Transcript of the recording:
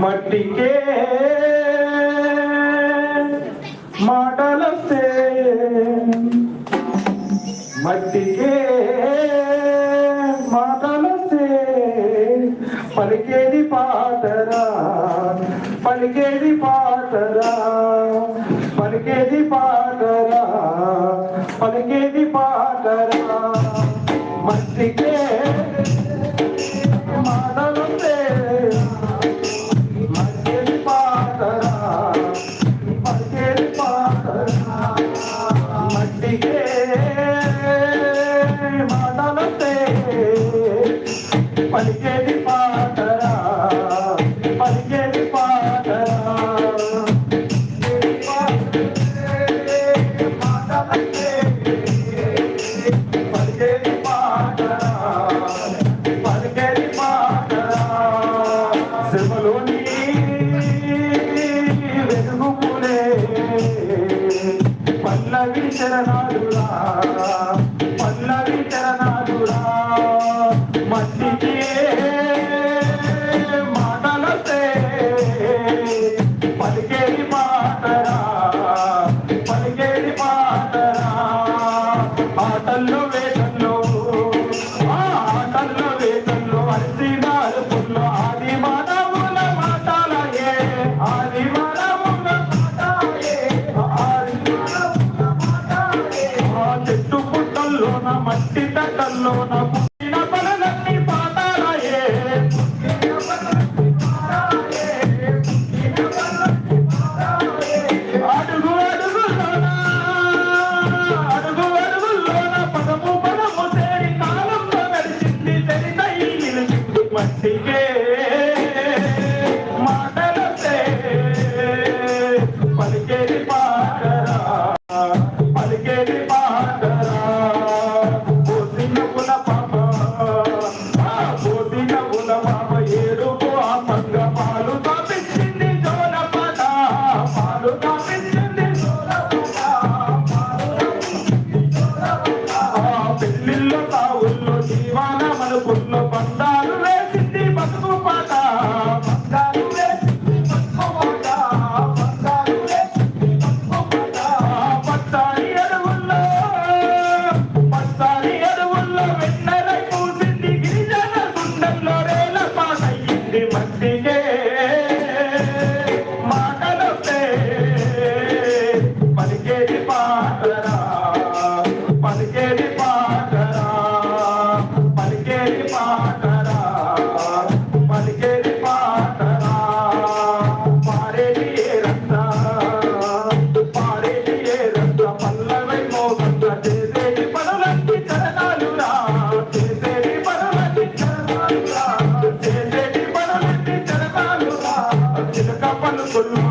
మట్టికే మాటలస్తే మట్టికే మాటలస్తే పలికేది పాటరా పలికేది పాటరా పలికేది పాటరా పలికేది పాటరా మట్టికే మాటలస్తే పలికేది పాటరా పలికేది పాటరా మట్టికే మాటలస్తే పలికేది పాటరా పలికేది పాటరా పలికేది పాటరా పలికేది పాటరా శ్రమలోని వెలుగు పూలే పల్లవి చరణాలురా పల్లవి చరణాలురా మట్టికి మాటలస్తే పలికేది పాటరా పలికేది పాటరా ఆటల్లో వేటల్లో ఆటల్లో వేటల్లో అరిసినారు పుల్లో ఆది మానవుల మాటలయే ఆది మానవుల మాటలే ఆది మానవుల మాటలే ఆ చెట్టు పుట్టల్లోన మట్టి తట్టల్లోన పుట్టిన పనులన్నీ పాటలయే అడుగు అడుగుల్లోన అడుగు అడుగుల్లోన పదము పదము చేరి కాలంలో నడిచింది చరితై నిలిచింది మట్టికే మాటలస్తే పలికేది పాటరా పలికేది పాటరా పోసిన పుల పాప పోసిన పుల పాప ఏడుపు ఆ పంగ పాలు తాపించింది జోల పాట పాలు తాపించింది జోల పెళ్ళిళ్ళో తావుల్లో జీవాన మలుపుల్లో బంధాలు వేసింది బతుకు పాట బంధాలు వేసింది బతుకు పాట బంధాలు వేసింది బతుకు పాట పచ్చారి అడవుల్లో పచ్చారి అడవుల్లో వెన్నెలై పూసింది గిరిజన గుండెల్లో రేల పాటయింది మట్టికే మాటలొస్తే పలికేది పాటరా పలికేది పాటరా పలికేది పాటరా పలికేది పాటరా పారేది ఏ రక్త పారేది ఏ రక్త పల్లవై మోగంత చేసేది పనులన్నీ చరణాలురా చేసేది పనులన్నీ చరణాలురా చేసేది పనులన్నీ చరణాలురా చిలక పలుకులు